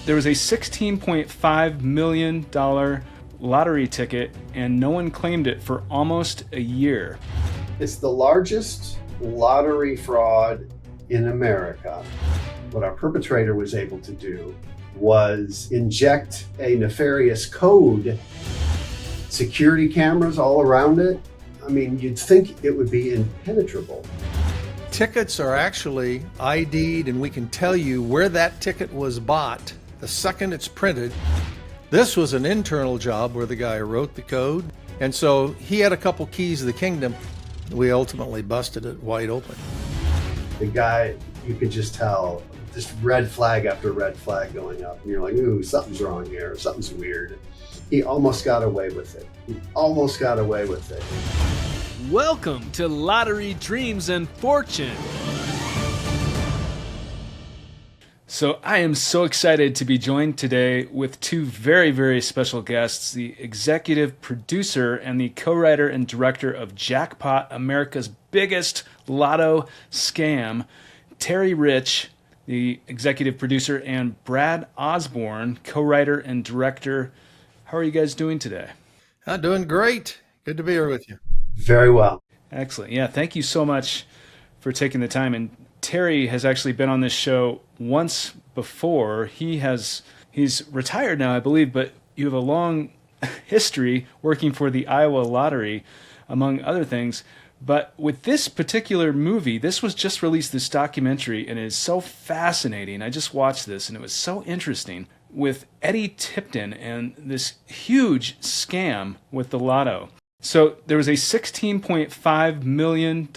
there was a $16.5 million lottery ticket and no one claimed it for almost a year. It's the largest lottery fraud in America. What our perpetrator was able to do was inject a nefarious code, security cameras all around it. I mean, you'd think it would be impenetrable. Tickets are actually ID'd, and we can tell you where that ticket was bought the second it's printed. This was an internal job where the guy wrote the code, and so he had a couple keys to the kingdom. We ultimately busted it wide open. The guy, you could just tell, just red flag after red flag going up. And you're like, ooh, something's wrong here. Something's weird. He almost got away with it. He almost got away with it. Welcome to Lottery Dreams and Fortune. So I am so excited to be joined today with two very, very special guests, the executive producer and the co-writer and director of Jackpot, America's Biggest Lotto Scam, Terry Rich, the executive producer, and Brad Osborne, co-writer and director. How are you guys doing today? I'm doing great. Good to be here with you. Very well. Excellent. Yeah, thank you so much for taking the time. And Terry has actually been on this show once before. He's retired now, I believe, but you have a long history working for the Iowa Lottery, among other things. But with this particular movie, this was just released, this documentary, and it is so fascinating. I just watched this, and it was so interesting with Eddie Tipton and this huge scam with the lotto. So there was a $16.5 million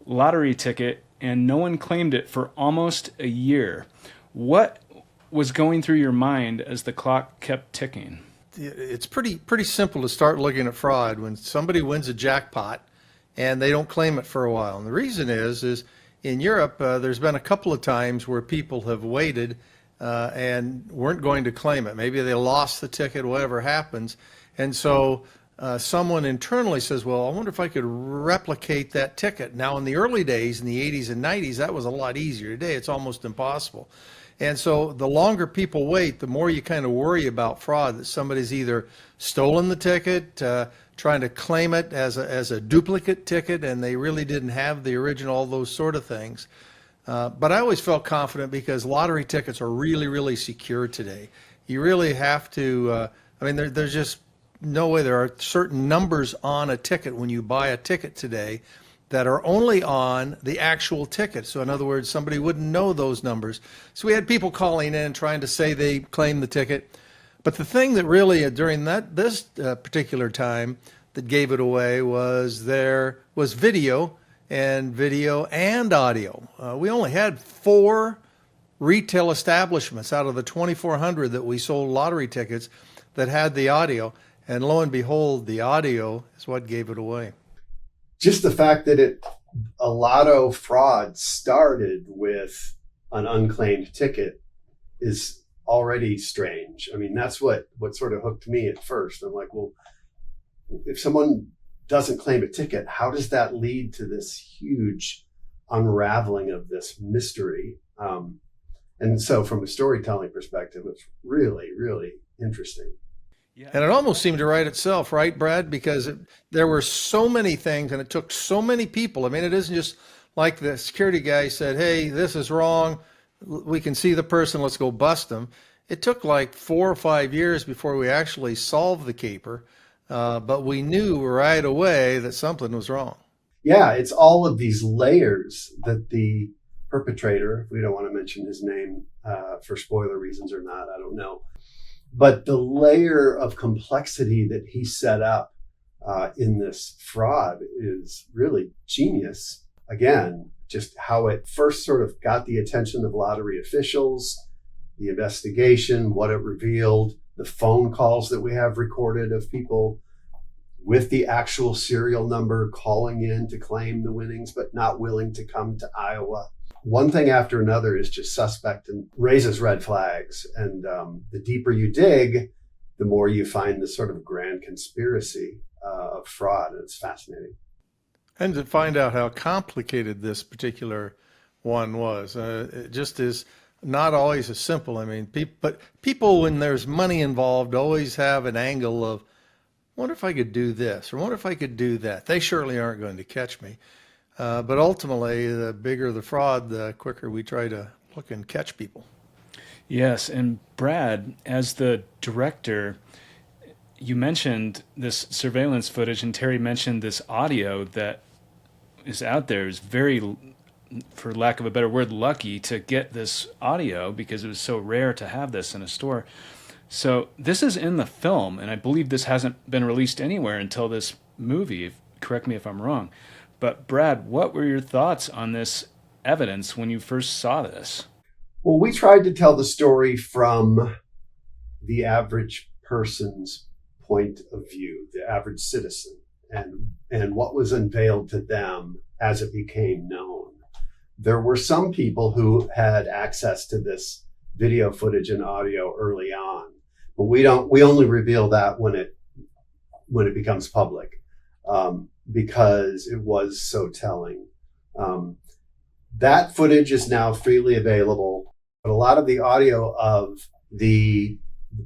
lottery ticket, and no one claimed it for almost a year. What was going through your mind as the clock kept ticking? It's pretty simple to start looking at fraud when somebody wins a jackpot and they don't claim it for a while. And the reason is in Europe, there's been a couple of times where people have waited and weren't going to claim it. Maybe they lost the ticket, whatever happens. And so someone internally says, well, I wonder if I could replicate that ticket. Now, in the early days, in the 80s and 90s, that was a lot easier. Today, it's almost impossible. And so the longer people wait, the more you kind of worry about fraud, that somebody's either stolen the ticket, trying to claim it as a duplicate ticket, and they really didn't have the original, all those sort of things. But I always felt confident because lottery tickets are really, really secure today. You really have to, there's just no way. There are certain numbers on a ticket when you buy a ticket today that are only on the actual ticket. So in other words, somebody wouldn't know those numbers. So we had people calling in trying to say they claimed the ticket. But the thing that really during this particular time that gave it away was there was video and audio. We only had 4 retail establishments out of the 2,400 that we sold lottery tickets that had the audio. And lo and behold, the audio is what gave it away. Just the fact that a lotto fraud started with an unclaimed ticket is already strange. I mean, that's what sort of hooked me at first. I'm like, well, if someone doesn't claim a ticket, how does that lead to this huge unraveling of this mystery? And so from a storytelling perspective, it's really, really interesting. Yeah. And it almost seemed to write itself, right, Brad? Because there were so many things and it took so many people. I mean, it isn't just like the security guy said, hey, this is wrong. We can see the person. Let's go bust them. It took like 4 or 5 years before we actually solved the caper. But we knew right away that something was wrong. Yeah, it's all of these layers that the perpetrator, we don't want to mention his name for spoiler reasons or not, I don't know. But the layer of complexity that he set up in this fraud is really genius. Again, just how it first sort of got the attention of lottery officials, the investigation, what it revealed, the phone calls that we have recorded of people with the actual serial number calling in to claim the winnings, but not willing to come to Iowa. One thing after another is just suspect and raises red flags. And the deeper you dig, the more you find this sort of grand conspiracy of fraud. And it's fascinating. And to find out how complicated this particular one was, just as not always as simple. I mean, but people, when there's money involved, always have an angle of, wonder if I could do this, or wonder if I could do that. They surely aren't going to catch me. But ultimately, the bigger the fraud, the quicker we try to look and catch people. Yes, and Brad, as the director, you mentioned this surveillance footage, and Terry mentioned this audio that is out there. Is very, for lack of a better word, lucky to get this audio because it was so rare to have this in a store. So this is in the film, and I believe this hasn't been released anywhere until this movie. Correct me if I'm wrong. But Brad, what were your thoughts on this evidence when you first saw this? Well, we tried to tell the story from the average person's point of view, the average citizen, and what was unveiled to them as it became known. There were some people who had access to this video footage and audio early on, but we only reveal that when it becomes public, because it was so telling. That footage is now freely available, but a lot of the audio of the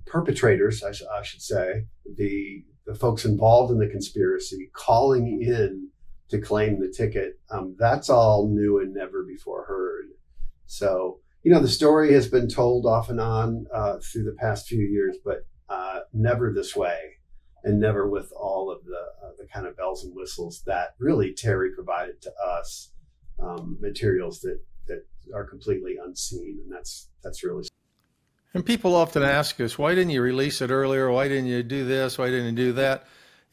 perpetrators, I should say, the folks involved in the conspiracy calling in to claim the ticket, that's all new and never before heard. So, the story has been told off and on through the past few years, but never this way, and never with all of the kind of bells and whistles that really Terry provided to us, materials that are completely unseen, and that's really. And people often ask us, why didn't you release it earlier? Why didn't you do this? Why didn't you do that?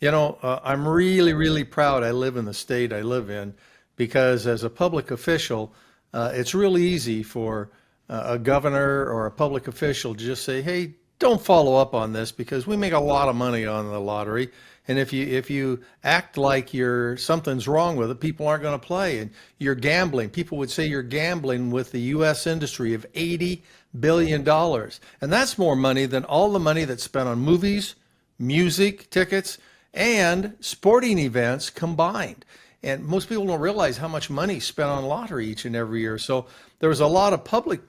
I'm really, really proud I live in the state I live in, because as a public official, it's really easy for a governor or a public official to just say, hey, don't follow up on this because we make a lot of money on the lottery. And if you act like something's wrong with it, people aren't going to play. And you're gambling. People would say you're gambling with the U.S. industry of $80 billion. And that's more money than all the money that's spent on movies, music, tickets, and sporting events combined. And most people don't realize how much money is spent on lottery each and every year. So there was a lot of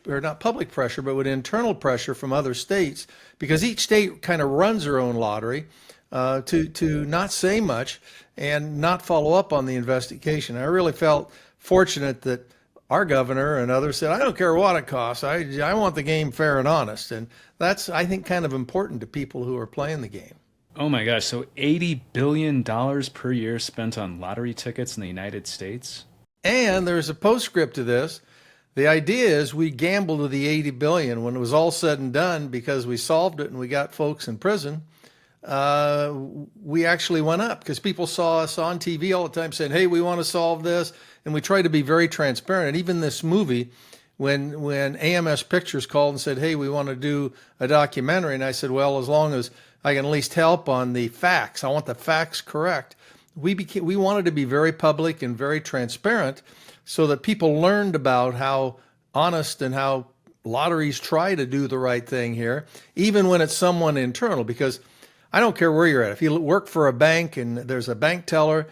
not public pressure, but with internal pressure from other states, because each state kind of runs their own lottery, to not say much and not follow up on the investigation. I really felt fortunate that our governor and others said, I don't care what it costs. I want the game fair and honest. And that's, I think, kind of important to people who are playing the game. Oh my gosh, so $80 billion per year spent on lottery tickets in the United States? And there's a postscript to this. The idea is we gambled with the $80 billion. When it was all said and done, because we solved it and we got folks in prison, we actually went up because people saw us on TV all the time saying, hey, we want to solve this. And we tried to be very transparent. And even this movie, when AMS Pictures called and said, hey, we want to do a documentary. And I said, well, as long as I can at least help on the facts, I want the facts correct. We wanted to be very public and very transparent so that people learned about how honest and how lotteries try to do the right thing here, even when it's someone internal, because I don't care where you're at. If you work for a bank and there's a bank teller,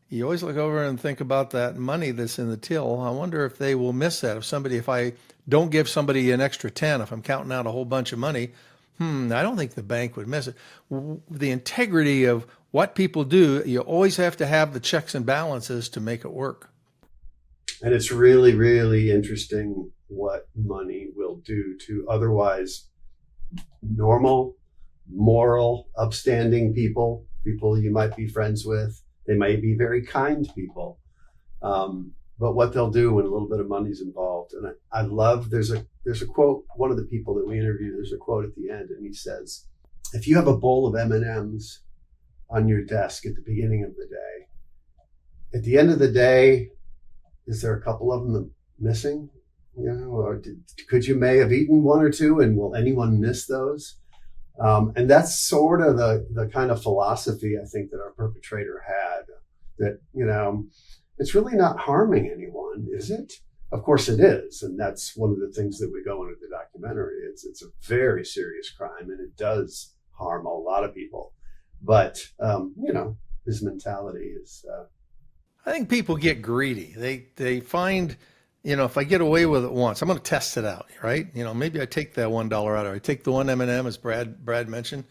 you always look over and think about that money that's in the till. I wonder if they will miss that. If I don't give somebody an extra 10, if I'm counting out a whole bunch of money, I don't think the bank would miss it. The integrity of what people do, you always have to have the checks and balances to make it work. And it's really, really interesting what money will do to otherwise normal, moral, upstanding people you might be friends with. They might be very kind people. But what they'll do when a little bit of money's involved. And I love, there's a quote, one of the people that we interviewed, there's a quote at the end, and he says, if you have a bowl of M&Ms on your desk at the beginning of the day, at the end of the day, is there a couple of them missing? Or could you may have eaten one or two, and will anyone miss those? And that's sort of the kind of philosophy I think that our perpetrator had, that, it's really not harming anyone, is it? Of course it is. And that's one of the things that we go into the documentary. It's a very serious crime, and it does harm a lot of people. But, his mentality is... I think people get greedy. They find if I get away with it once, I'm going to test it out, right? Maybe I take that $1 out, or I take the one M&M, as Brad mentioned.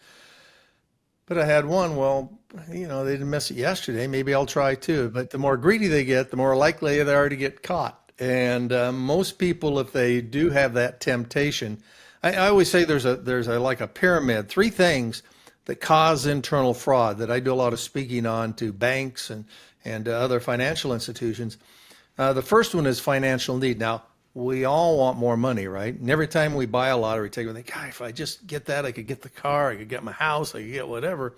But I had one. Well, they didn't miss it yesterday. Maybe I'll try too. But the more greedy they get, the more likely they are to get caught. And most people, if they do have that temptation, I always say there's like a pyramid, three things that cause internal fraud that I do a lot of speaking on to banks and other financial institutions. The first one is financial need. Now, we all want more money, right? And every time we buy a lottery ticket, we think, God, if I just get that, I could get the car, I could get my house, I could get whatever.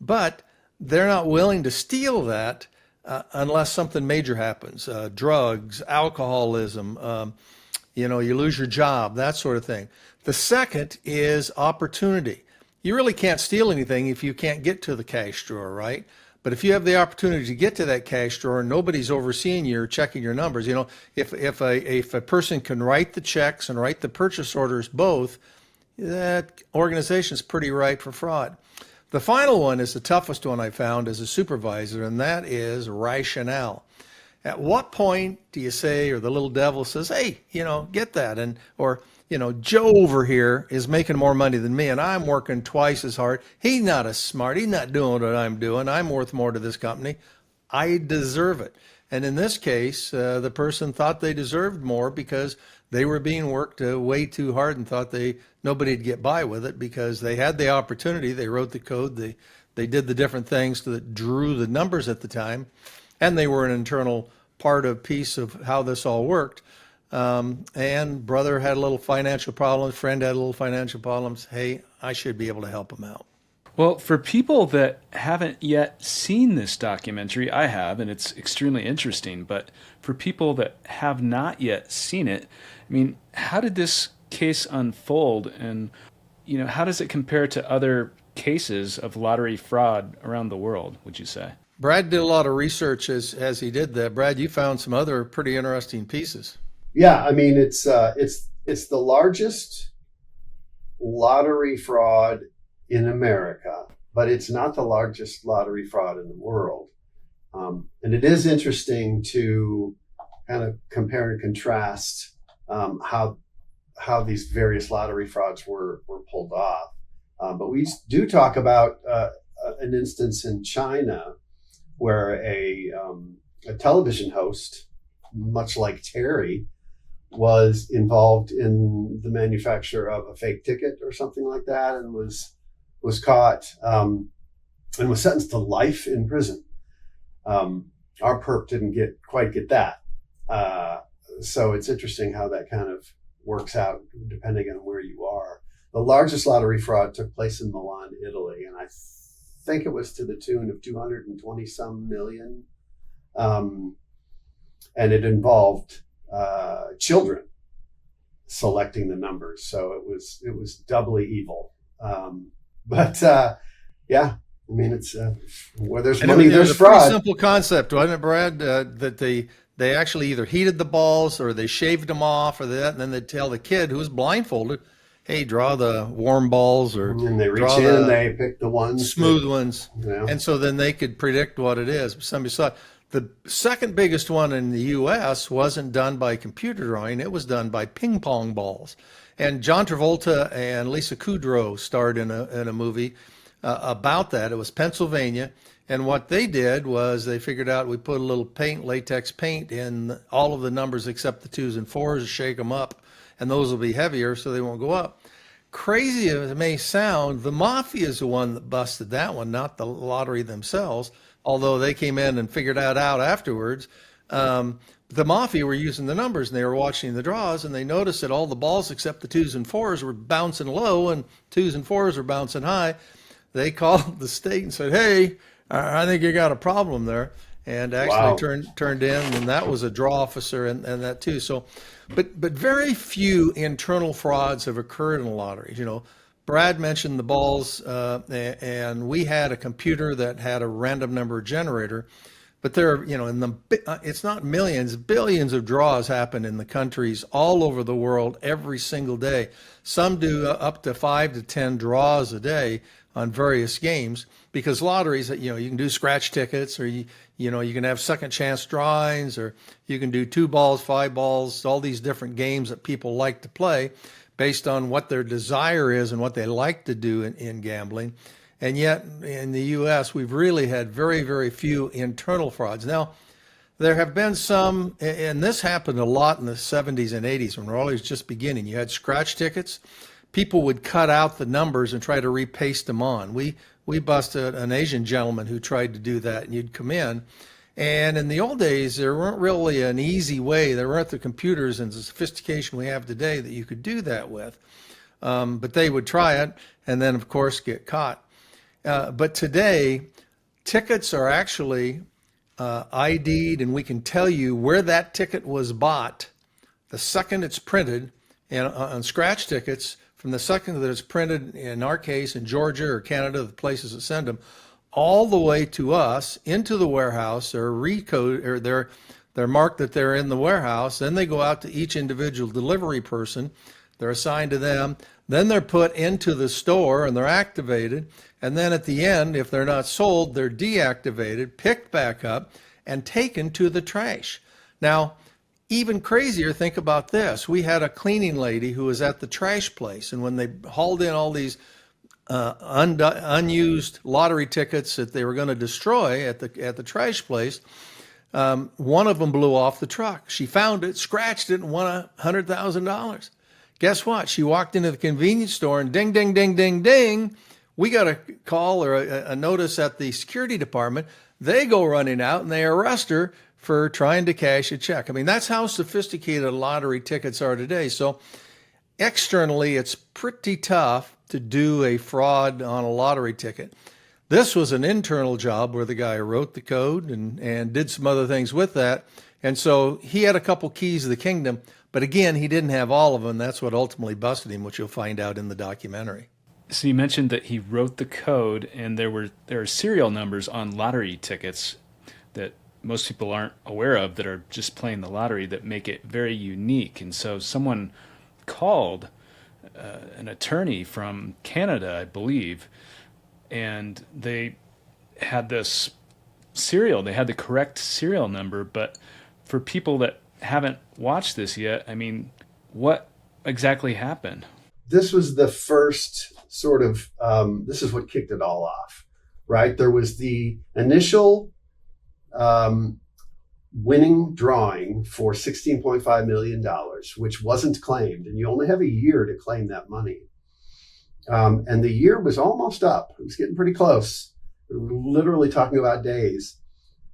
But they're not willing to steal that unless something major happens. Drugs, alcoholism, you lose your job, that sort of thing. The second is opportunity. You really can't steal anything if you can't get to the cash drawer, right? But if you have the opportunity to get to that cash drawer and nobody's overseeing you or checking your numbers, if a person can write the checks and write the purchase orders both, that organization is pretty ripe for fraud. The final one is the toughest one I found as a supervisor, and that is rationale. At what point do you say, or the little devil says, hey, get that, or Joe over here is making more money than me and I'm working twice as hard. He's not as smart. He's not doing what I'm doing. I'm worth more to this company. I deserve it. And in this case, the person thought they deserved more because they were being worked way too hard and thought nobody'd get by with it because they had the opportunity. They wrote the code. They did the different things that drew the numbers at the time. And they were an internal piece of how this all worked. And brother had a little financial problems, friend had a little financial problems. Hey, I should be able to help him out. Well, for people that haven't yet seen this documentary, I have, and it's extremely interesting. But for people that have not yet seen it, I mean, how did this case unfold? And, how does it compare to other cases of lottery fraud around the world, would you say? Brad did a lot of research as he did that. Brad, you found some other pretty interesting pieces. Yeah, I mean, it's the largest lottery fraud in America, but it's not the largest lottery fraud in the world. And it is interesting to kind of compare and contrast how these various lottery frauds were pulled off. But we do talk about an instance in China where a television host, much like Terry, was involved in the manufacture of a fake ticket or something like that, and was caught and was sentenced to life in prison. Our perp didn't quite get that. So it's interesting how that kind of works out depending on where you are. The largest lottery fraud took place in Milan, Italy, and I think it was to the tune of 220 some million. And it involved children selecting the numbers, so it was doubly evil. Yeah, I mean, it's where there's money, there's fraud. Pretty simple concept, wasn't it, Brad? That they actually either heated the balls or they shaved them off, or that, and then they'd tell the kid who was blindfolded, "Hey, draw the warm balls," or and they reach in and they pick the ones, smooth ones, and so then they could predict what it is. Somebody saw it. The second biggest one in the U.S. wasn't done by computer drawing. It was done by ping pong balls. And John Travolta and Lisa Kudrow starred in a movie about that. It was Pennsylvania. And what they did was they figured out we put a little latex paint in all of the numbers except the 2s and 4s, shake them up, and those will be heavier so they won't go up. Crazy as it may sound, the mafia is the one that busted that one, not the lottery themselves, although they came in and figured that out afterwards. The mafia were using the numbers, and they were watching the draws, and they noticed that all the balls except the 2s and 4s were bouncing low, and 2s and 4s were bouncing high. They called the state and said, "Hey, I think you got a problem there," and actually turned in, and that was a draw officer and that too. So, but very few internal frauds have occurred in lotteries. Brad mentioned the balls, and we had a computer that had a random number generator. But there are, it's not millions, billions of draws happen in the countries all over the world every single day. Some do up to 5 to 10 draws a day. on various games, because lotteries, you can do scratch tickets, or you can have second chance drawings, or you can do 2 balls, 5 balls, all these different games that people like to play based on what their desire is and what they like to do in gambling. And yet in the U.S., we've really had very, very few internal frauds. Now, there have been some, and this happened a lot in the 70s and 80s when Raleigh was just beginning. You had scratch tickets. People would cut out the numbers and try to repaste them on. We busted an Asian gentleman who tried to do that, and you'd come in. And in the old days, there weren't really an easy way. There weren't the computers and the sophistication we have today that you could do that with. But they would try it and then, of course, get caught. But today, tickets are actually ID'd, and we can tell you where that ticket was bought the second it's printed. And on scratch tickets, from the second that it's printed, in our case, in Georgia or Canada, the places that send them, all the way to us into the warehouse, they're recoded, or they're marked that they're in the warehouse. Then they go out to each individual delivery person. They're assigned to them. Then they're put into the store and they're activated. And then at the end, if they're not sold, they're deactivated, picked back up, and taken to the trash. Now, even crazier, think about this. We had a cleaning lady who was at the trash place, and when they hauled in all these unused lottery tickets that they were going to destroy at the trash place, one of them blew off the truck. She found it, scratched it, and won $100,000. Guess what? She walked into the convenience store, and ding, ding, ding, ding, ding, we got a call or a notice at the security department. They go running out and they arrest her for trying to cash a check. I mean, that's how sophisticated lottery tickets are today. So externally, it's pretty tough to do a fraud on a lottery ticket. This was an internal job where the guy wrote the code and did some other things with that. And so he had a couple keys of the kingdom, but again, he didn't have all of them. That's what ultimately busted him, which you'll find out in the documentary. So you mentioned that he wrote the code, and there are serial numbers on lottery tickets that most people aren't aware of, that are just playing the lottery, that make it very unique. And so someone called an attorney from Canada, I believe, and they had this serial. They had the correct serial number, but for people that haven't watched this yet, I mean, what exactly happened? This was the first sort of, this is what kicked it all off, right? There was the initial winning drawing for $16.5 million, which wasn't claimed. And you only have a year to claim that money. And the year was almost up. It was getting pretty close. We were literally talking about days.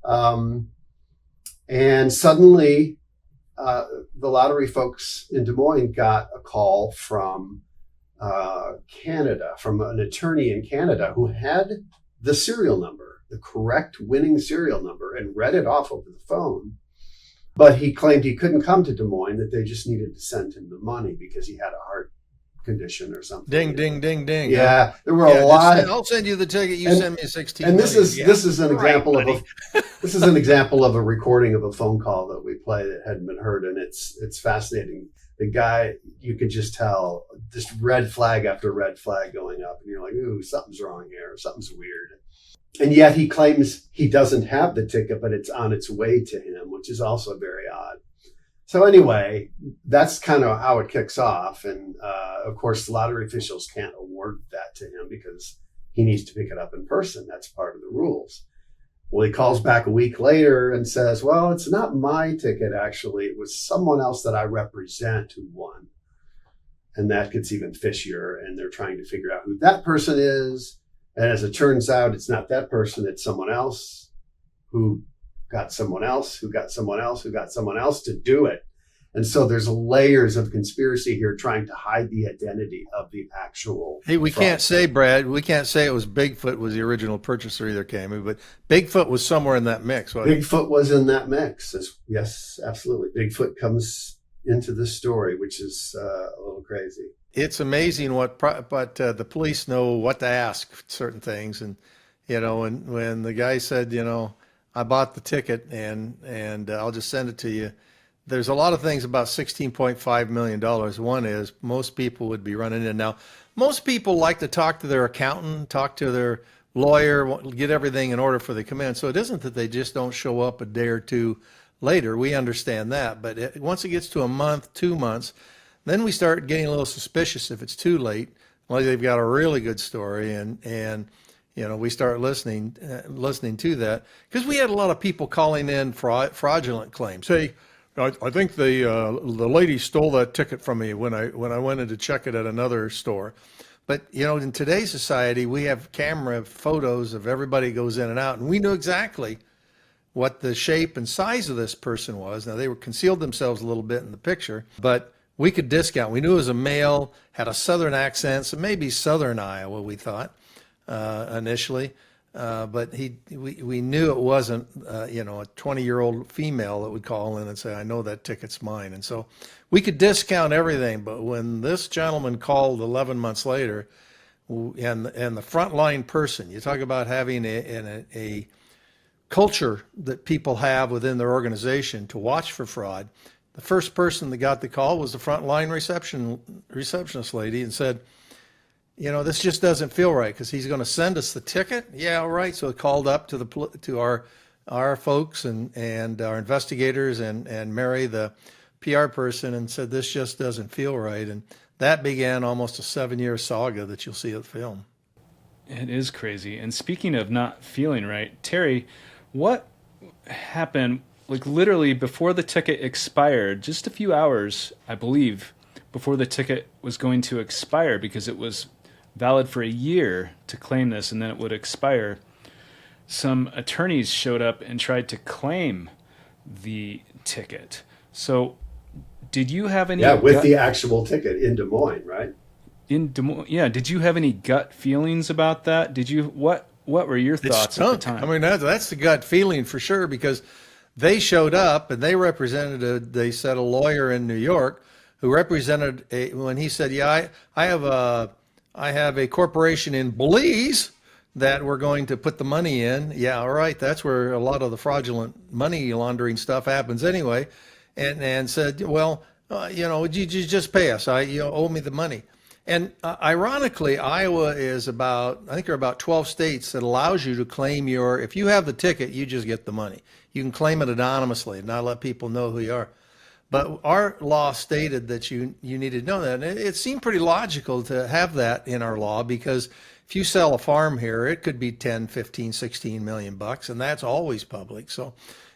And suddenly, the lottery folks in Des Moines got a call from Canada, from an attorney in Canada who had the serial number, the correct winning serial number, and read it off over the phone. But he claimed he couldn't come to Des Moines, that they just needed to send him the money because he had a heart condition or something. Ding, ding, ding, ding. Yeah, there were a lot. I'll send you the ticket. You send me 16. And this is an example of this is an example of a recording of a phone call that we play that hadn't been heard, and it's fascinating. The guy, you could just tell, just red flag after red flag going up, and you're like, ooh, something's wrong here, something's weird. And yet he claims he doesn't have the ticket, but it's on its way to him, which is also very odd. So anyway, that's kind of how it kicks off. And of course, lottery officials can't award that to him because he needs to pick it up in person. That's part of the rules. Well, he calls back a week later and says, well, it's not my ticket, actually. It was someone else that I represent who won. And that gets even fishier. And they're trying to figure out who that person is. And as it turns out, it's not that person. It's someone else who got someone else, who got someone else, who got someone else to do it. And so there's layers of conspiracy here trying to hide the identity of the actual. Hey, we can't say, Brad, we can't say it was Bigfoot was the original purchaser either, Camus, but Bigfoot was somewhere in that mix. Bigfoot was in that mix. Yes, absolutely. Bigfoot comes into the story, which is a little crazy. It's amazing but the police know what to ask for certain things. And, and when the guy said, I bought the ticket and I'll just send it to you, there's a lot of things about $16.5 million. One is most people would be running in. Now, most people like to talk to their accountant, talk to their lawyer, get everything in order before they come in. So it isn't that they just don't show up a day or two later. We understand that. But once it gets to a month, 2 months, then we start getting a little suspicious if it's too late. Like they've got a really good story, and we start listening to that, because we had a lot of people calling in fraudulent claims. Hey, I think the lady stole that ticket from me when I went in to check it at another store. But in today's society, we have camera photos of everybody goes in and out, and we knew exactly what the shape and size of this person was. Now, they concealed themselves a little bit in the picture, but we could discount. We knew it was a male, had a southern accent, so maybe southern Iowa, we thought initially. But we knew it wasn't, a 20-year-old female that would call in and say, I know that ticket's mine. And so we could discount everything. But when this gentleman called 11 months later, and the frontline person, you talk about having a culture that people have within their organization to watch for fraud. The first person that got the call was the frontline receptionist lady, and said, this just doesn't feel right, because he's going to send us the ticket. Yeah, all right. So it called up to our folks and our investigators and Mary, the PR person, and said, this just doesn't feel right. And that began almost a 7-year saga that you'll see in the film. It is crazy. And speaking of not feeling right, Terry, what happened, like literally before the ticket expired, just a few hours, I believe, before the ticket was going to expire, because it was valid for a year to claim this, and then it would expire. Some attorneys showed up and tried to claim the ticket. So did you have any... Yeah, with the actual ticket in Des Moines, right? In Des Moines, yeah. Did you have any gut feelings about that? Did you... What were your thoughts at the time? I mean, that's the gut feeling for sure, because they showed up and they represented, they said, a lawyer in New York who represented when he said, yeah, I have a corporation in Belize that we're going to put the money in. Yeah, all right. That's where a lot of the fraudulent money laundering stuff happens anyway. And said, well, you just pay us. You owe me the money. And ironically, Iowa is I think there are about 12 states that allows you to claim if you have the ticket, you just get the money. You can claim it anonymously and not let people know who you are. But our law stated that you needed to know that. And it seemed pretty logical to have that in our law, because if you sell a farm here, it could be 10, 15, 16 million bucks, and that's always public. So,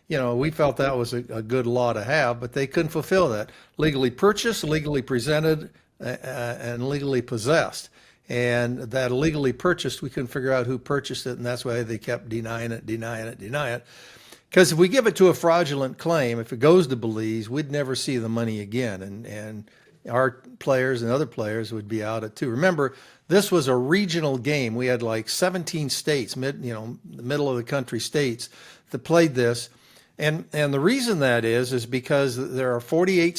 we felt that was a good law to have, but they couldn't fulfill that. Legally purchased, legally presented, and legally possessed. And that illegally purchased, we couldn't figure out who purchased it, and that's why they kept denying it. Because if we give it to a fraudulent claim, if it goes to Belize, we'd never see the money again. And our players and other players would be out at too. Remember, this was a regional game. We had like 17 states, the middle of the country states that played this. And the reason that is because there are 45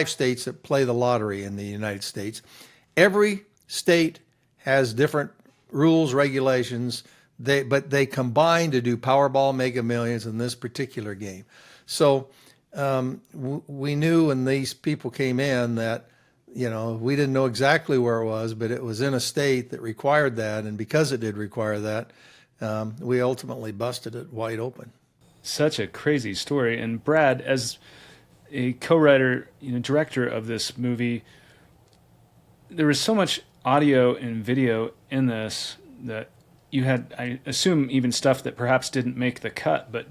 states that play the lottery in the United States. Every state has different rules, regulations, but they combine to do Powerball, Mega Millions in this particular game. So we knew when these people came in that, we didn't know exactly where it was, but it was in a state that required that. And because it did require that, we ultimately busted it wide open. Such a crazy story. And Brad, as a co-writer, director of this movie, there was so much audio and video in this that you had, I assume, even stuff that perhaps didn't make the cut, but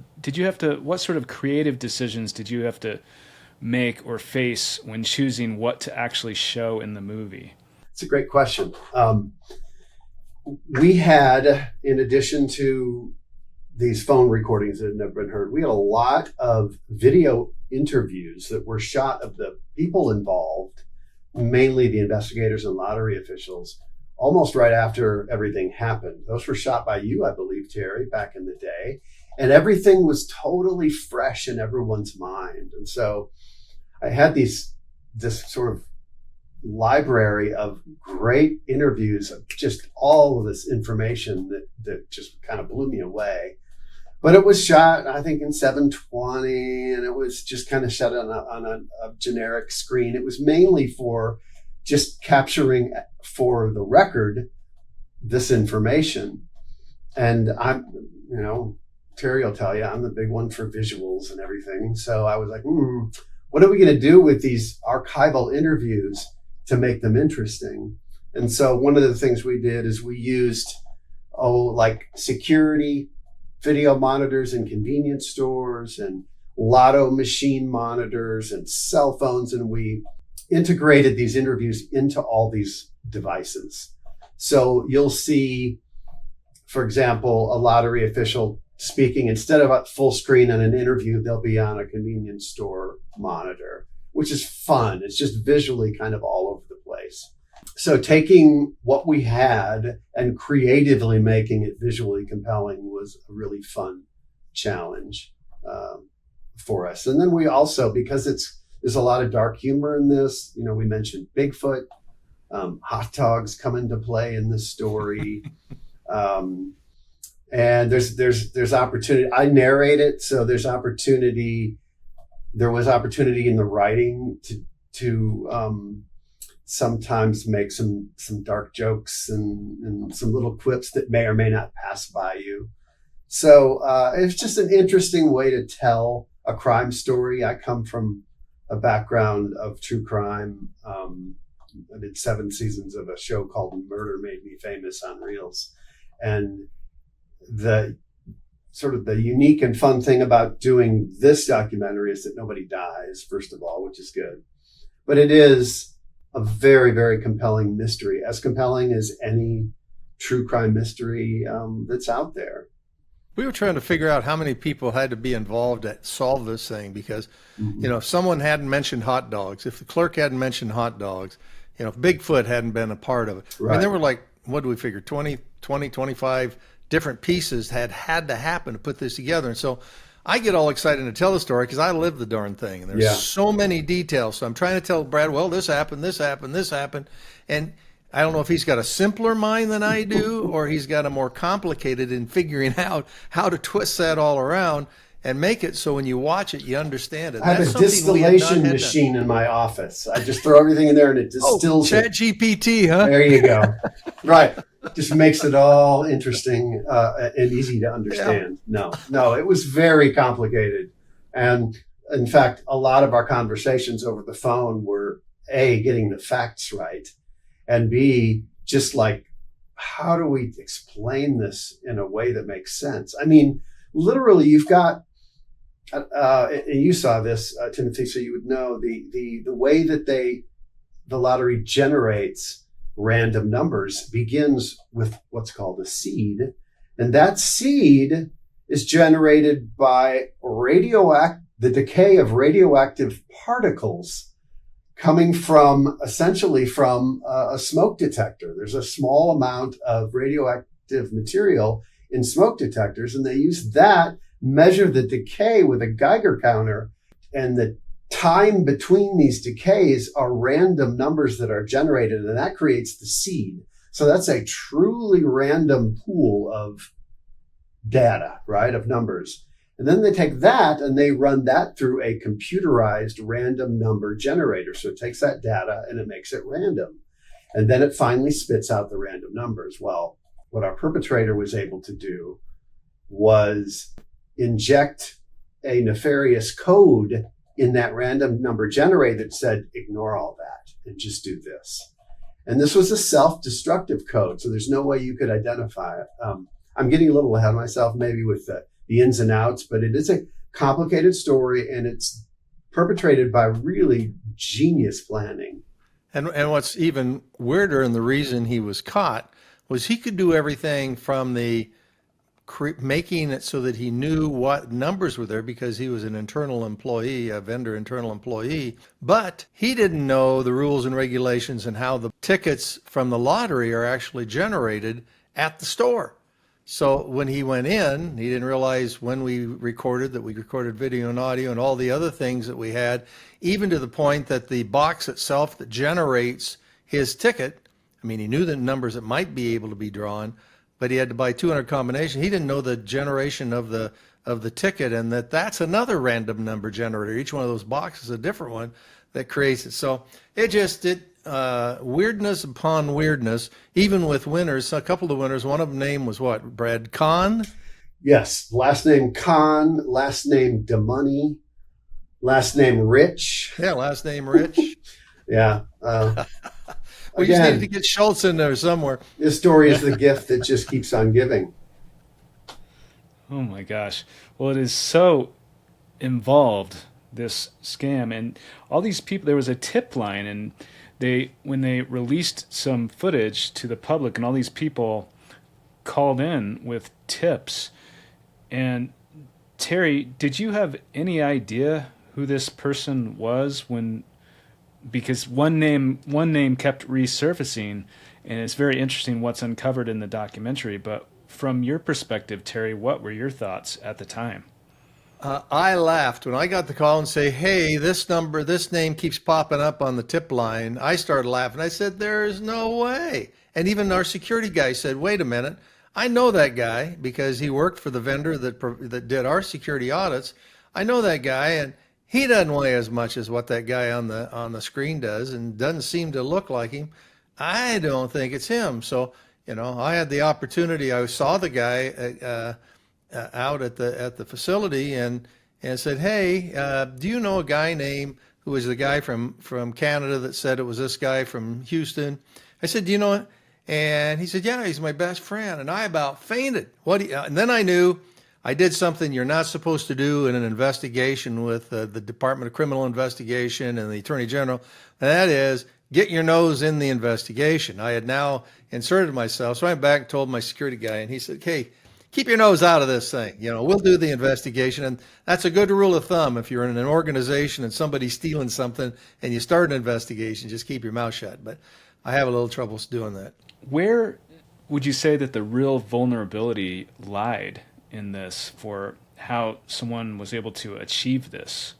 what sort of creative decisions did you have to make or face when choosing what to actually show in the movie? It's a great question. We had, in addition to these phone recordings that had never been heard, we had a lot of video interviews that were shot of the people involved, mainly the investigators and lottery officials, almost right after everything happened. Those were shot by you, I believe, Terry, back in the day. And everything was totally fresh in everyone's mind. And so I had this sort of library of great interviews of just all of this information that just kind of blew me away. But it was shot, I think, in 720, and it was just kind of shot on a generic screen. It was mainly for just capturing for the record this information. And I'm, Terry will tell you, I'm the big one for visuals and everything. So I was like, what are we going to do with these archival interviews to make them interesting? And so one of the things we did is we used, like security video monitors in convenience stores and lotto machine monitors and cell phones. And we integrated these interviews into all these devices. So you'll see, for example, a lottery official speaking, instead of at full screen in an interview, they'll be on a convenience store monitor, which is fun. It's just visually kind of all over the place. So taking what we had and creatively making it visually compelling was a really fun challenge for us. And then we also, because there's a lot of dark humor in this, we mentioned Bigfoot, hot dogs come into play in this story. And there's opportunity. I narrate it, so there was opportunity in the writing to sometimes make some dark jokes and some little quips that may or may not pass by you. So it's just an interesting way to tell a crime story. I come from a background of true crime. I did 7 seasons of a show called Murder Made Me Famous on Reels. And the sort of the unique and fun thing about doing this documentary is that nobody dies, first of all, which is good. But it is a very, very compelling mystery, as compelling as any true crime mystery that's out there. We were trying to figure out how many people had to be involved to solve this thing because, if someone hadn't mentioned hot dogs, if the clerk hadn't mentioned hot dogs, if Bigfoot hadn't been a part of it. Right. I mean, there were like, what do we figure, 20, 25 different pieces had to happen to put this together. And so I get all excited to tell the story because I live the darn thing. And there's so many details. So I'm trying to tell Brad, well, this happened. And I don't know if he's got a simpler mind than I do, or he's got a more complicated in figuring out how to twist that all around and make it so when you watch it, you understand it. I have a distillation machine in my office. I just throw everything in there and it distills it. ChatGPT, huh? There you go. Right. Just makes it all interesting and easy to understand. Yeah. No, it was very complicated. And in fact, a lot of our conversations over the phone were A, getting the facts right, and B, just like, how do we explain this in a way that makes sense? I mean, literally, you've got, and you saw this, Timothy, so you would know the way that the lottery generates random numbers begins with what's called a seed. And that seed is generated by the decay of radioactive particles coming essentially from a smoke detector. There's a small amount of radioactive material in smoke detectors, and they use that, measure the decay with a Geiger counter, and the time between these decays are random numbers that are generated, and that creates the seed. So that's a truly random pool of data, right, of numbers. And then they take that and they run that through a computerized random number generator. So it takes that data and it makes it random. And then it finally spits out the random numbers. Well, what our perpetrator was able to do was inject a nefarious code in that random number generator that said, ignore all that and just do this. And this was a self-destructive code, so there's no way you could identify it. I'm getting a little ahead of myself maybe with the ins and outs, but it is a complicated story, and it's perpetrated by really genius planning. And what's even weirder, and the reason he was caught, was he could do everything from the making it so that he knew what numbers were there because he was an internal employee, a vendor internal employee, but he didn't know the rules and regulations and how the tickets from the lottery are actually generated at the store. So when he went in, he didn't realize when we recorded that we recorded video and audio and all the other things that we had, even to the point that the box itself that generates his ticket, I mean, he knew the numbers that might be able to be drawn, but he had to buy 200 combinations. He didn't know the generation of the of the ticket, and that's another random number generator. Each one of those boxes is a different one that creates it. So weirdness upon weirdness, even with winners. A couple of the winners, one of them name was what, Brad Kahn? Yes, last name Khan, last name DeMoney, last name Rich. Yeah, last name Rich. Yeah. We just needed to get Schultz in there somewhere. This story is the gift that just keeps on giving. Oh my gosh. Well, it is so involved, this scam, and all these people. There was a tip line, and when they released some footage to the public, and all these people called in with tips. And Terry, did you have any idea who this person was because one name kept resurfacing, and it's very interesting what's uncovered in the documentary. But from your perspective, Terry, what were your thoughts at the time? I laughed when I got the call and say, hey, this name keeps popping up on the tip line. I started laughing. I said, there's no way. And even our security guy said, wait a minute. I know that guy because he worked for the vendor that did our security audits. I know that guy, and he doesn't weigh as much as what that guy on the screen does, and doesn't seem to look like him. I don't think it's him. So, I had the opportunity. I saw the guy out at the facility and said, hey, do you know a guy who was the guy from Canada that said it was this guy from Houston? I said, do you know it? And he said, yeah, he's my best friend. And I about fainted. And then I knew I did something you're not supposed to do in an investigation with the Department of Criminal Investigation and the Attorney General. And that is get your nose in the investigation. I had now inserted myself. So I went back and told my security guy, and he said, hey, keep your nose out of this thing. We'll do the investigation. And that's a good rule of thumb. If you're in an organization and somebody's stealing something and you start an investigation, just keep your mouth shut. But I have a little trouble doing that. Where would you say that the real vulnerability lied in this for how someone was able to achieve this?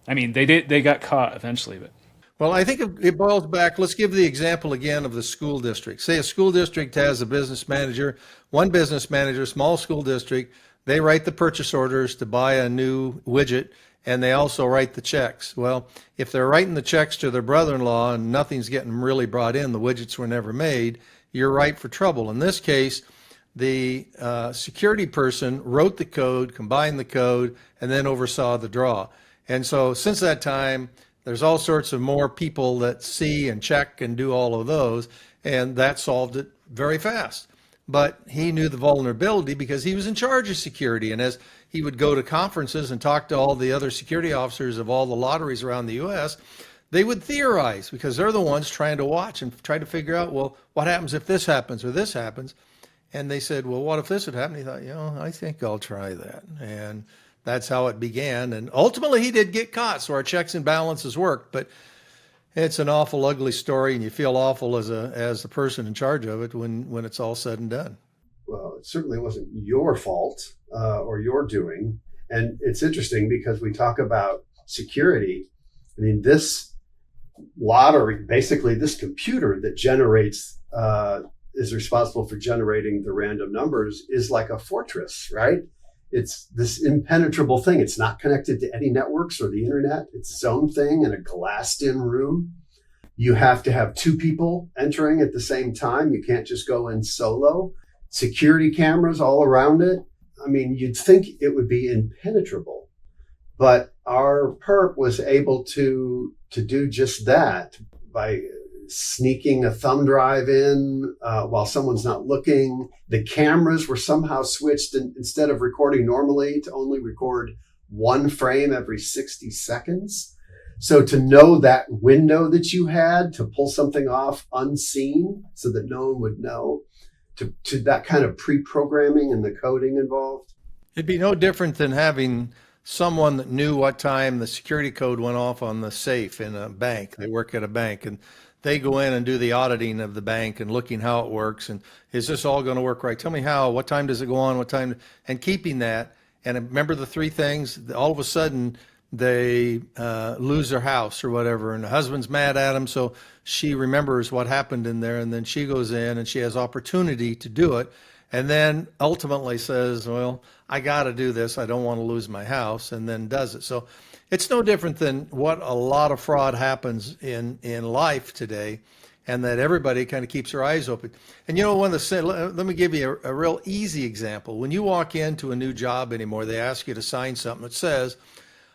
I mean, they got caught eventually, but. Well, I think it boils back. Let's give the example again of the school district. Say a school district has a business manager, one business manager, small school district. They write the purchase orders to buy a new widget, and they also write the checks. Well, if they're writing the checks to their brother-in-law and nothing's getting really brought in, the widgets were never made, you're ripe for trouble. In this case, the security person wrote the code, combined the code, and then oversaw the draw. And so since that time, there's all sorts of more people that see and check and do all of those, and that solved it very fast. But he knew the vulnerability because he was in charge of security, and as he would go to conferences and talk to all the other security officers of all the lotteries around the U.S., they would theorize because they're the ones trying to watch and try to figure out, well, what happens if this happens or this happens? And they said, well, what if this would happen? He thought, I think I'll try that. And that's how it began. And ultimately he did get caught, so our checks and balances worked. But it's an awful ugly story, and you feel awful as the person in charge of it when it's all said and done. Well, it certainly wasn't your fault or your doing. And it's interesting because we talk about security. I mean, this lottery, basically this computer that generates, is responsible for generating the random numbers, is like a fortress, right? It's this impenetrable thing. It's not connected to any networks or the internet. It's its own thing in a glassed-in room. You have to have two people entering at the same time. You can't just go in solo. Security cameras all around it. I mean, you'd think it would be impenetrable, but our perp was able to do just that by sneaking a thumb drive in while someone's not looking. The cameras were somehow switched, and instead of recording normally to only record one frame every 60 seconds. So to know that window that you had to pull something off unseen so that no one would know, to that kind of pre-programming and the coding involved. It'd be no different than having someone that knew what time the security code went off on the safe in a bank. They work at a bank, and they go in and do the auditing of the bank and looking how it works. And is this all going to work right? Tell me how, what time does it go on? What time? And keeping that. And remember the three things, all of a sudden they lose their house or whatever. And the husband's mad at them. So she remembers what happened in there. And then she goes in and she has opportunity to do it. and then ultimately says, well, I got to do this. I don't want to lose my house, and then does it. So it's no different than what a lot of fraud happens in life today, and that everybody kind of keeps their eyes open. And let me give you a real easy example. When you walk into a new job anymore, they ask you to sign something that says,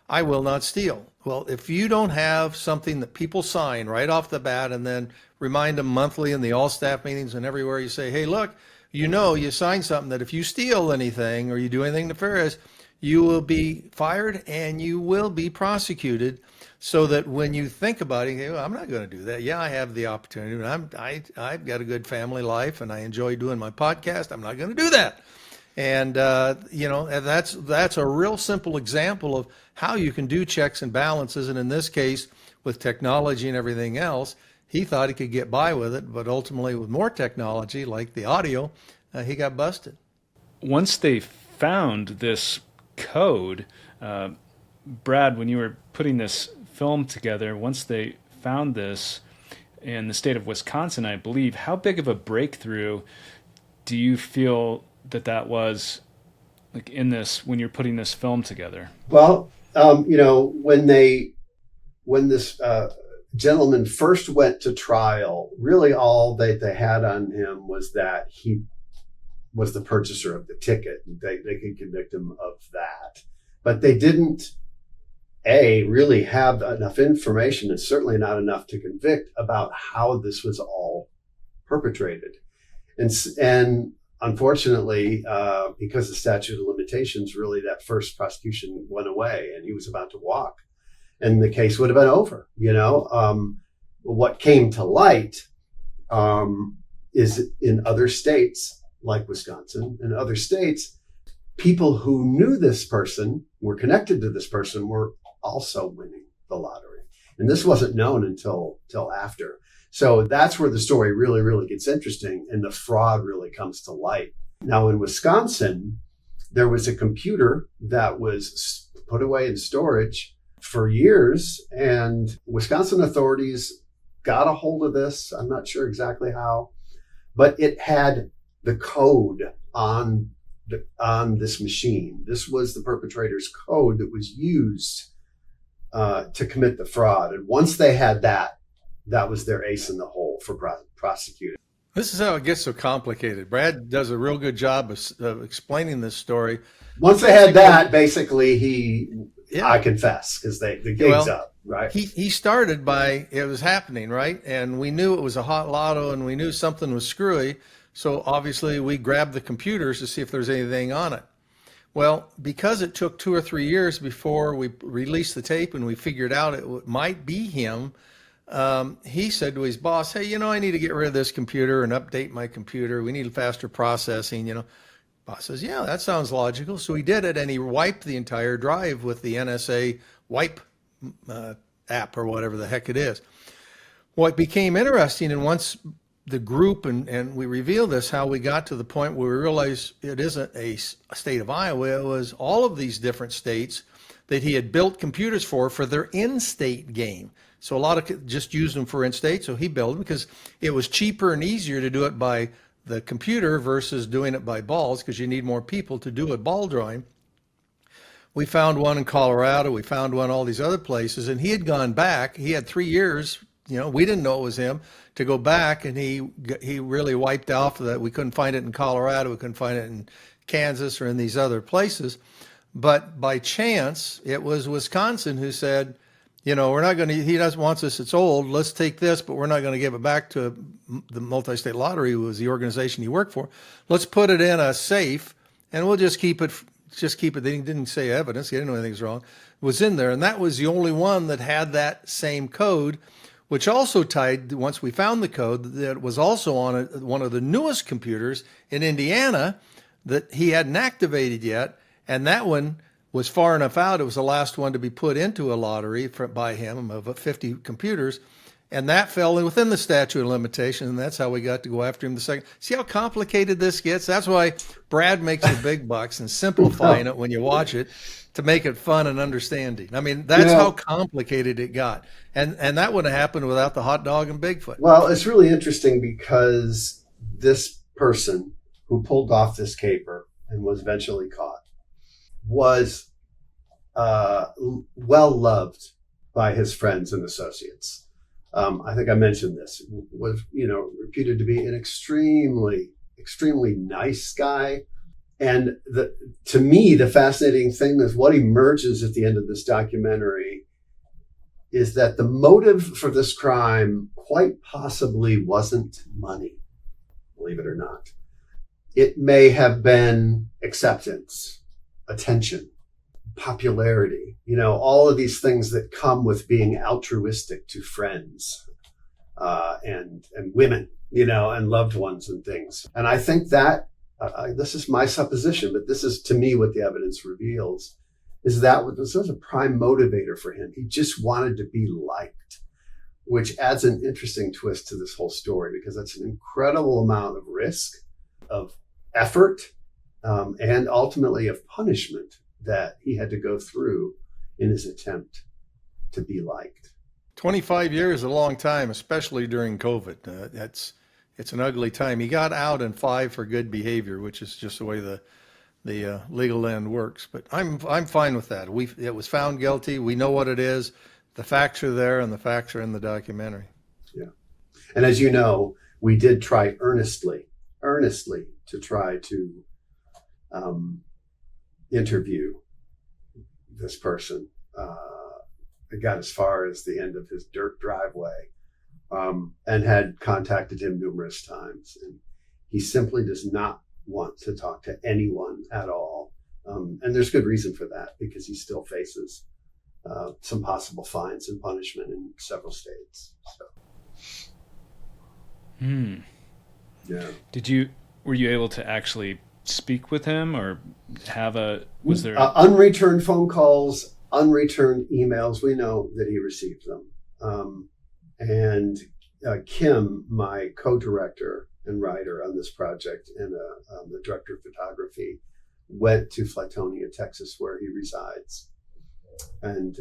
I will not steal. Well, if you don't have something that people sign right off the bat and then remind them monthly in the all staff meetings and everywhere, you say, hey, look, you sign something that if you steal anything or you do anything nefarious, you will be fired and you will be prosecuted, so that when you think about it, you go, I'm not going to do that. Yeah, I have the opportunity. I've got a good family life and I enjoy doing my podcast. I'm not going to do that. And, that's a real simple example of how you can do checks and balances. And in this case, with technology and everything else, he thought he could get by with it. But ultimately, with more technology, like the audio, he got busted. Once they found this code, Brad, when you were putting this film together, once they found this in the state of Wisconsin, I believe, how big of a breakthrough do you feel that was, like, in this, when you're putting this film together? Well, when this gentleman first went to trial, really all they had on him was that he was the purchaser of the ticket. They could convict him of that, but they didn't really have enough information, and certainly not enough to convict, about how this was all perpetrated. And unfortunately, because of statute of limitations, really that first prosecution went away and he was about to walk and the case would have been over. What came to light is in other states like Wisconsin and other states, people who knew this person, were connected to this person, were also winning the lottery. And this wasn't known until after. So that's where the story really, really gets interesting and the fraud really comes to light. Now in Wisconsin, there was a computer that was put away in storage for years, and Wisconsin authorities got a hold of this. I'm not sure exactly how, but it had the code on this machine. This was the perpetrator's code that was used to commit the fraud. And once they had that was their ace in the hole for prosecuting. This is how it gets so complicated. Brad does a real good job of explaining this story. Once they had that, basically I confess, because the gig's up, right? He started by, it was happening, right? And we knew it was a hot lotto and we knew something was screwy. So obviously we grabbed the computers to see if there's anything on it. Well, because it took 2 or 3 years before we released the tape and we figured out it might be him, he said to his boss, hey, I need to get rid of this computer and update my computer. We need faster processing, Boss says, yeah, that sounds logical. So he did it, and he wiped the entire drive with the NSA wipe app or whatever the heck it is. What became interesting, and once the group and we revealed this, how we got to the point where we realized it isn't a state of Iowa, it was all of these different states that he had built computers for their in-state game. So a lot of just used them for in-state, so he built them because it was cheaper and easier to do it by the computer versus doing it by balls, because you need more people to do a ball drawing. We found one in Colorado, we found one all these other places, and he had gone back. He had 3 years, we didn't know it was him, to go back, and he really wiped off that. We couldn't find it in Colorado, we couldn't find it in Kansas or in these other places. But by chance, it was Wisconsin who said, we're not going to, he doesn't want this, it's old, let's take this, but we're not going to give it back to the multi-state lottery, who was the organization he worked for. Let's put it in a safe and we'll just keep it. They didn't say evidence, they didn't know anything was wrong. It was in there, and that was the only one that had that same code, which also tied, once we found the code, that was also on one of the newest computers in Indiana that he hadn't activated yet, and that one was far enough out. It was the last one to be put into a lottery by him of 50 computers, and that fell within the statute of limitation, and that's how we got to go after him the second. See how complicated this gets? That's why Brad makes the big bucks and simplifying it when you watch it to make it fun and understanding. I mean, that's how complicated it got, and that wouldn't have happened without the hot dog and Bigfoot. Well, it's really interesting because this person who pulled off this caper and was eventually caught, was well loved by his friends and associates. I think I mentioned this, was, reputed to be an extremely, extremely nice guy. And to me, the fascinating thing is what emerges at the end of this documentary is that the motive for this crime quite possibly wasn't money, believe it or not. It may have been acceptance, attention, popularity, all of these things that come with being altruistic to friends and women, and loved ones and things. And I think that this is my supposition, but this is to me what the evidence reveals, is that this was a prime motivator for him. He just wanted to be liked, which adds an interesting twist to this whole story, because that's an incredible amount of risk, of effort, and ultimately of punishment that he had to go through in his attempt to be liked. 25 years is a long time, especially during COVID. It's an ugly time. He got out in 5 for good behavior, which is just the way the legal end works. But I'm fine with that. It was found guilty. We know what it is. The facts are there, and the facts are in the documentary. Yeah. And as you know, we did try earnestly to try to interview this person. I got as far as the end of his dirt driveway, and had contacted him numerous times. And he simply does not want to talk to anyone at all. And there's good reason for that, because he still faces some possible fines and punishment in several states. So. Yeah. Were you able to actually speak with him, or was there unreturned phone calls, unreturned emails? We know that he received them. And Kim, my co-director and writer on this project, and the director of photography, went to Flatonia, Texas, where he resides, and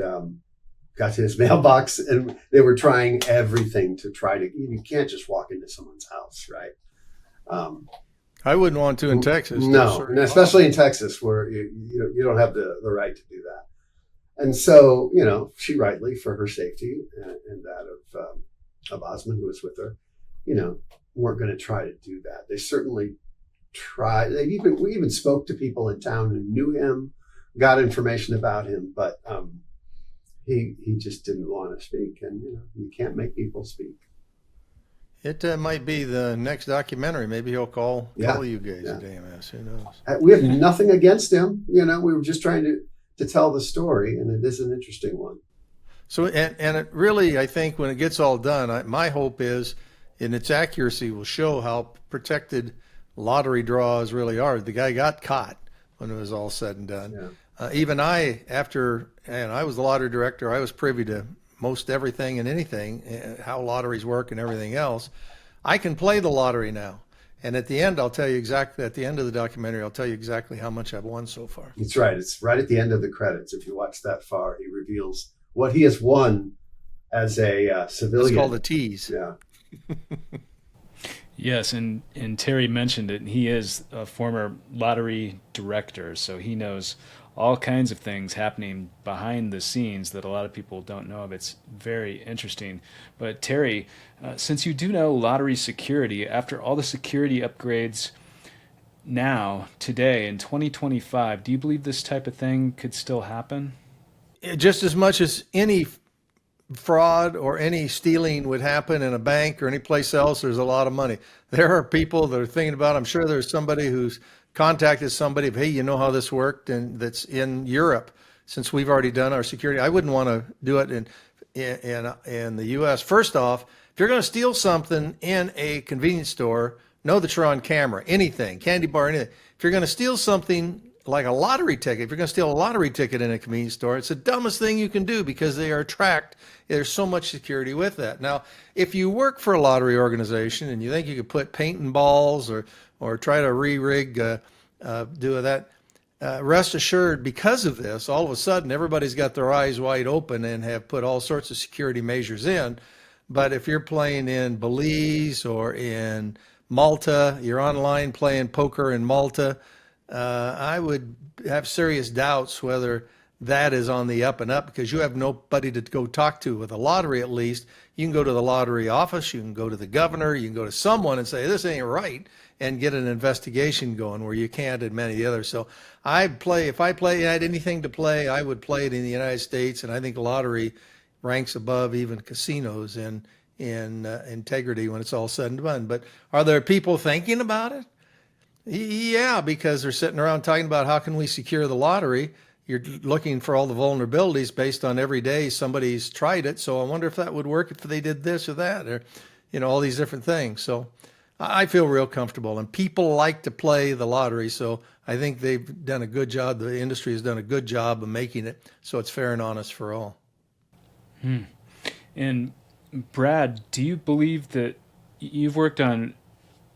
got to his mailbox, and they were trying everything to try to. You can't just walk into someone's house, right? I wouldn't want to in Texas. No, and especially in Texas, where you don't have the right to do that. And so, she rightly, for her safety and that of Osmond, who was with her, weren't going to try to do that. They certainly tried. We even spoke to people in town who knew him, got information about him, but he just didn't want to speak. And you can't make people speak. It might be the next documentary. Maybe he'll call you guys at AMS. Who knows? We have nothing against him. We were just trying to tell the story, and it is an interesting one. So, and it really, I think when it gets all done, my hope is, in its accuracy, will show how protected lottery draws really are. The guy got caught when it was all said and done. Yeah. Even I was the lottery director, I was privy to most everything and anything, how lotteries work and everything else. I can play the lottery now. And at the end, I'll tell you exactly, at the end of the documentary, I'll tell you exactly how much I've won so far. That's right. It's right at the end of the credits. If you watch that far, he reveals what he has won as a civilian. It's called a tease. Yeah. Yes, and Terry mentioned it. He is a former lottery director, so he knows all kinds of things happening behind the scenes that a lot of people don't know of. It's very interesting. But Terry, since you do know lottery security, after all the security upgrades now, today, in 2025, do you believe this type of thing could still happen? Just as much as any fraud or any stealing would happen in a bank or any place else, there's a lot of money. There are people that are thinking about, I'm sure there's somebody who's contacted somebody, hey, you know how this worked, and that's in Europe, since we've already done our security. I wouldn't want to do it in the U.S. First off, if you're going to steal something in a convenience store, know that you're on camera. Anything, candy bar, anything. If you're going to steal something like a lottery ticket, if you're going to steal a lottery ticket in a convenience store, it's the dumbest thing you can do, because they are tracked. There's so much security with that. Now, if you work for a lottery organization and you think you could put paint and balls or try to re-rig, do that, rest assured, because of this, all of a sudden everybody's got their eyes wide open and have put all sorts of security measures in. But if you're playing in Belize or in Malta, you're online playing poker in Malta, I would have serious doubts whether that is on the up and up, because you have nobody to go talk to. With a lottery, at least, you can go to the lottery office, you can go to the governor, you can go to someone and say, this ain't right, and get an investigation going, where you can't in many of the others. So if I had anything to play, I would play it in the United States, and I think lottery ranks above even casinos in integrity when it's all said and done. But are there people thinking about it? Yeah, because they're sitting around talking about how can we secure the lottery. You're looking for all the vulnerabilities based on every day somebody's tried it. So I wonder if that would work if they did this or that, or, all these different things. So I feel real comfortable, and people like to play the lottery. So I think they've done a good job. The industry has done a good job of making it so it's fair and honest for all. And Brad, do you believe that you've worked on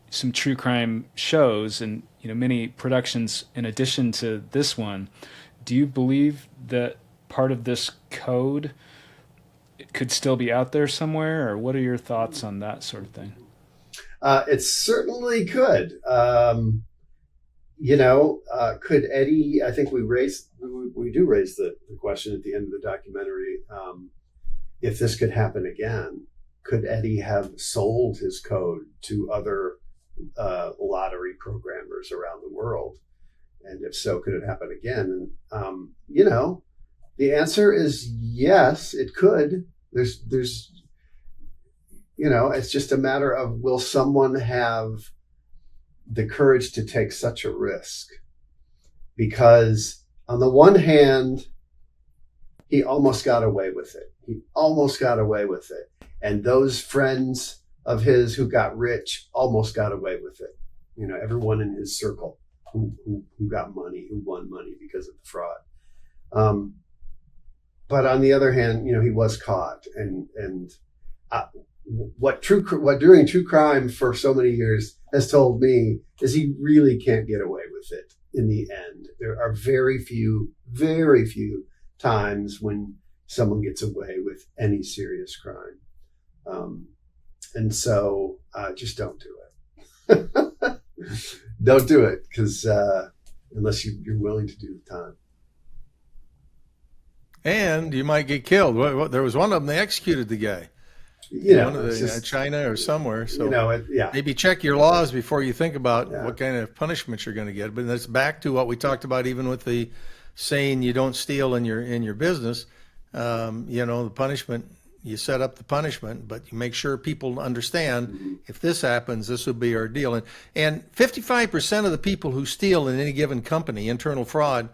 some true crime shows and many productions in addition to this one? Do you believe that part of this code could still be out there somewhere, or what are your thoughts on that sort of thing? It certainly could. Could Eddie? I think we do raise the question at the end of the documentary. If this could happen again, could Eddie have sold his code to other lottery programmers around the world? And if so, could it happen again? And, the answer is yes, it could. There's, it's just a matter of, will someone have the courage to take such a risk? Because on the one hand, he almost got away with it. And those friends of his who got rich almost got away with it. Everyone in his circle who got money, who won money because of the fraud. But on the other hand, he was caught. And what doing true crime for so many years has told me is he really can't get away with it in the end. There are very few times when someone gets away with any serious crime. And so just don't do it. Don't do it, because unless you're willing to do the time. And you might get killed. There was one of them, they executed the guy. One of the China or somewhere. So maybe check your laws before you think about what kind of punishment you're going to get. But that's back to what we talked about, even with the saying you don't steal in your business. The punishment, you set up the punishment, but you make sure people understand if this happens, this would be our deal. And 55% of the people who steal in any given company, internal fraud,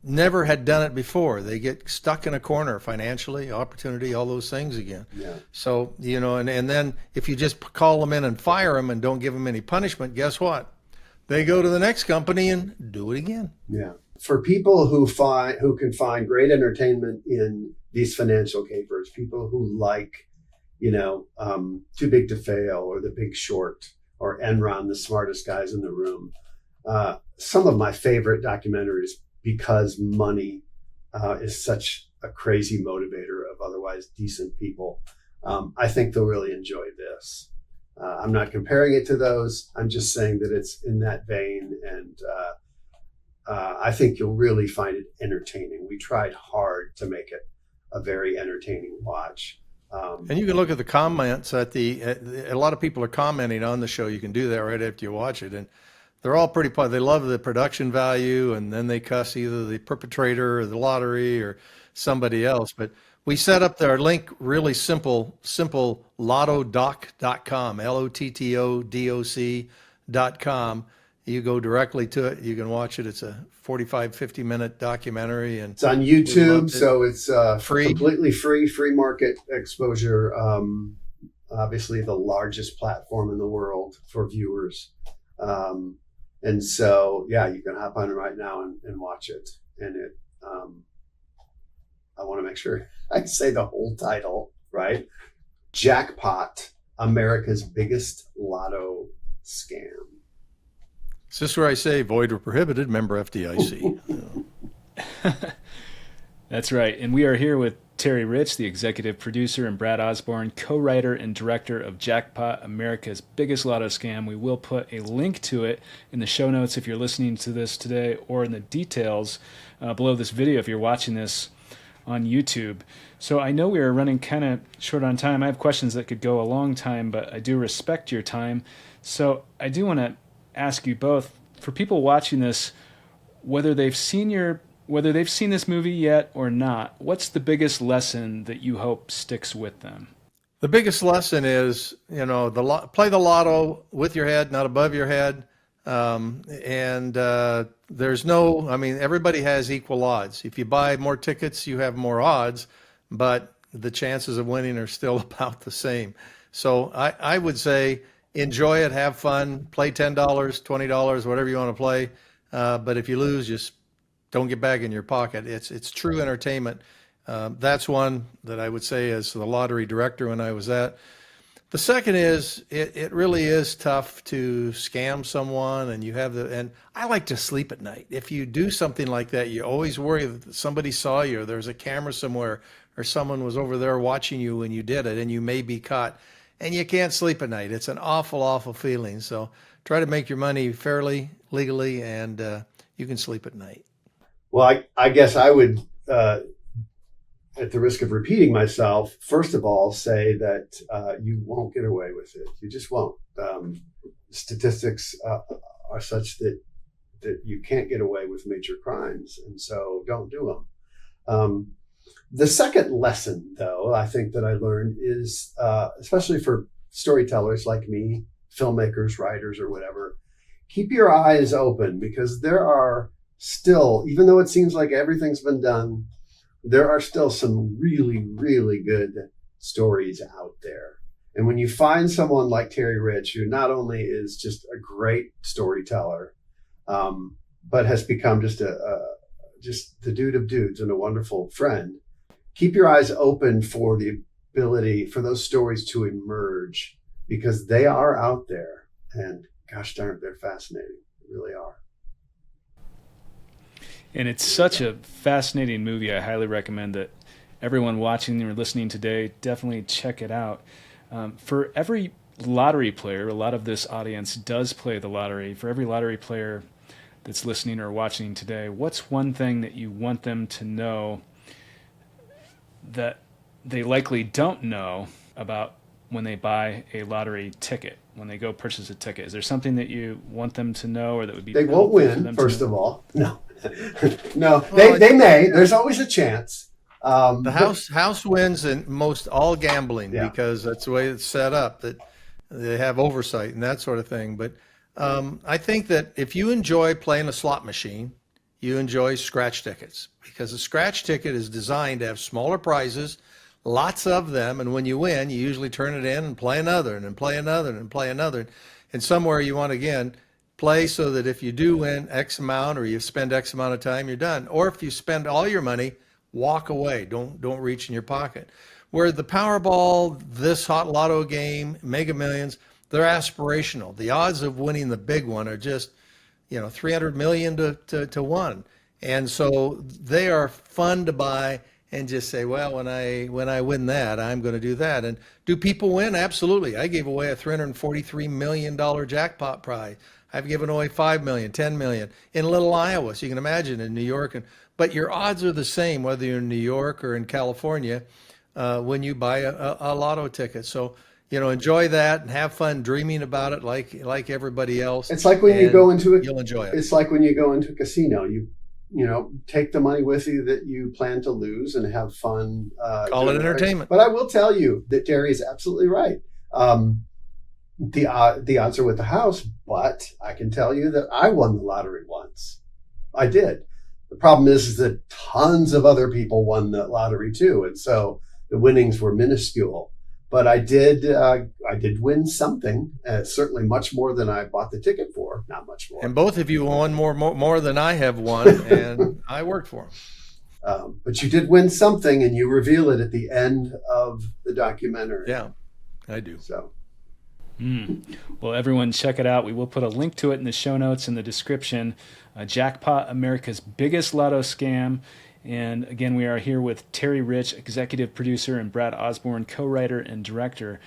never had done it before. They get stuck in a corner financially, opportunity, all those things again. Yeah. So, and then if you just call them in and fire them and don't give them any punishment, guess what? They go to the next company and do it again. Yeah. For people who can find great entertainment in these financial capers, people who like, Too Big to Fail or The Big Short or Enron, the smartest guys in the room, some of my favorite documentaries, because money is such a crazy motivator of otherwise decent people, I think they'll really enjoy this. I'm not comparing it to those. I'm just saying that it's in that vein, and I think you'll really find it entertaining. We tried hard to make it a very entertaining watch. And you can look at the comments a lot of people are commenting on the show. You can do that right after you watch it, and they're all pretty. They love the production value, and then they cuss either the perpetrator or the lottery or somebody else. But we set up our link really simple, lottodoc.com, LOTTODOC.com. You go directly to it. You can watch it. It's a 45, 50-minute documentary. And it's on YouTube, so it's free, completely free market exposure. Obviously, the largest platform in the world for viewers. And so, you can hop on it right now and watch it. And I want to make sure I say the whole title, right? Jackpot, America's Biggest Lotto Scam. Is this where I say void or prohibited, member FDIC? That's right. And we are here with Terry Rich, the executive producer, and Brad Osborne, co-writer and director of Jackpot, America's Biggest Lotto Scam. We will put a link to it in the show notes if you're listening to this today, or in the details below this video if you're watching this on YouTube. So I know we are running kind of short on time. I have questions that could go a long time, but I do respect your time. So I do want to ask you both, for people watching this, whether they've seen this movie yet or not, what's the biggest lesson that you hope sticks with them? The biggest lesson is, play the lotto with your head, not above your head. Everybody has equal odds. If you buy more tickets, you have more odds, but the chances of winning are still about the same. So I would say enjoy it, have fun, play $10, $20, whatever you want to play. But if you lose, just don't get back in your pocket. It's true entertainment. That's one that I would say as the lottery director when I was at. The second is it really is tough to scam someone, and I like to sleep at night. If you do something like that, you always worry that somebody saw you, or there's a camera somewhere, or someone was over there watching you when you did it, and you may be caught, and you can't sleep at night. It's an awful, awful feeling. So try to make your money fairly, legally, and you can sleep at night. Well, I guess I would, at the risk of repeating myself, first of all, say that you won't get away with it. You just won't. Statistics are such that you can't get away with major crimes, and so don't do them. The second lesson, though, I think that I learned is, especially for storytellers like me, filmmakers, writers, or whatever, keep your eyes open, because there are still, even though it seems like everything's been done, there are still some really, really good stories out there. And when you find someone like Terry Rich, who not only is just a great storyteller, but has become just the dude of dudes and a wonderful friend, keep your eyes open for the ability for those stories to emerge, because they are out there, and gosh darn it, they're fascinating. They really are. And it's such a fascinating movie. I highly recommend that everyone watching or listening today definitely check it out. For every lottery player, a lot of this audience does play the lottery. For every lottery player that's listening or watching today, what's one thing that you want them to know that they likely don't know about when they buy a lottery ticket, when they go purchase a ticket? Is there something that you want them to know, or that would be... They won't win, first of all. No. No, they may. There's always a chance. The house wins in most all gambling, Yeah. because that's the way it's set up, that they have oversight and that sort of thing. But I think that if you enjoy playing a slot machine, you enjoy scratch tickets, because a scratch ticket is designed to have smaller prizes, lots of them, and when you win, you usually turn it in and play another, and then play another, and play another. And somewhere you want to, again, play so that if you do win X amount, or you spend X amount of time, you're done. Or if you spend all your money, walk away. Don't reach in your pocket. Where the Powerball, this hot lotto game, Mega Millions, they're aspirational. The odds of winning the big one are just, 300 million to 1. And so they are fun to buy and just say, well, when I win that, I'm going to do that. And do people win? Absolutely. I gave away a $343 million jackpot prize. I've given away 5 million, 10 million in Little Iowa. So you can imagine in New York. But your odds are the same whether you're in New York or in California when you buy a lotto ticket. So, enjoy that and have fun dreaming about it like everybody else. It's like when you go into you'll enjoy it. It's like when you go into a casino. You take the money with you that you plan to lose and have fun. Call it entertainment. But I will tell you that Terry is absolutely right. The odds are with the house, but I can tell you that I won the lottery once. I did. The problem is that tons of other people won the lottery too, and so the winnings were minuscule. But I did win something, certainly much more than I bought the ticket for. Not much more. And both of you won more than I have won, and I worked for them. But you did win something, and you reveal it at the end of the documentary. Yeah, I do. So. Well, everyone check it out. We will put a link to it in the show notes in the description. Jackpot, America's Biggest Lotto Scam. And again, we are here with Terry Rich, executive producer, and Brad Osborne, co-writer and director.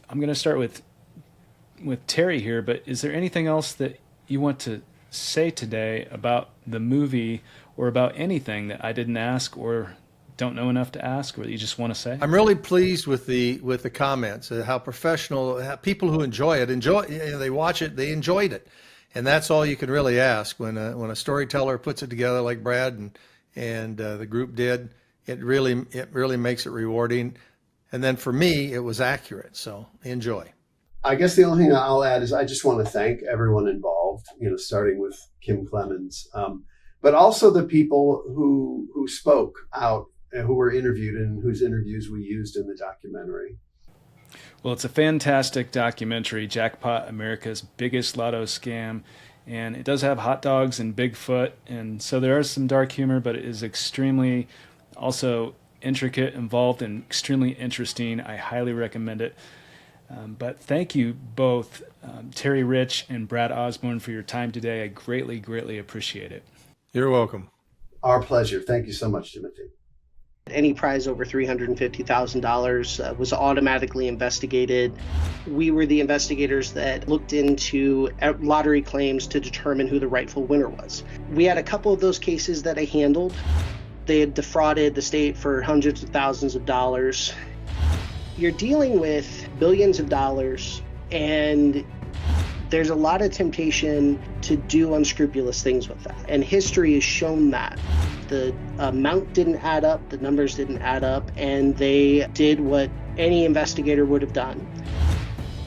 I'm going to start with Terry here, but is there anything else that you want to say today about the movie or about anything that I didn't ask or don't know enough to ask, or that you just want to say? I'm really pleased with the comments, how professional, how people who enjoy it, they watch it, they enjoyed it. And that's all you can really ask when a storyteller puts it together like Brad and the group did. It really makes it rewarding. And then for me, it was accurate. So enjoy. I guess the only thing I'll add is I just want to thank everyone involved, starting with Kim Clemens, but also the people who spoke out, who were interviewed and whose interviews we used in the documentary. Well, it's a fantastic documentary, Jackpot, America's Biggest Lotto Scam. And it does have hot dogs and Bigfoot. And so there is some dark humor, but it is extremely also intricate, involved, and extremely interesting. I highly recommend it. But thank you both, Terry Rich and Brad Osborne, for your time today. I greatly, greatly appreciate it. You're welcome. Our pleasure. Thank you so much, Timothy. Any prize over $350,000 was automatically investigated. We were the investigators that looked into lottery claims to determine who the rightful winner was. We had a couple of those cases that I handled. They had defrauded the state for hundreds of thousands of dollars. You're dealing with billions of dollars, and there's a lot of temptation to do unscrupulous things with that. And history has shown that. The amount didn't add up, the numbers didn't add up, and they did what any investigator would have done,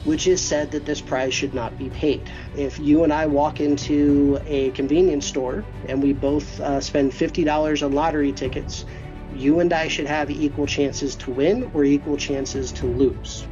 which is said that this prize should not be paid. If you and I walk into a convenience store and we both spend $50 on lottery tickets, you and I should have equal chances to win or equal chances to lose.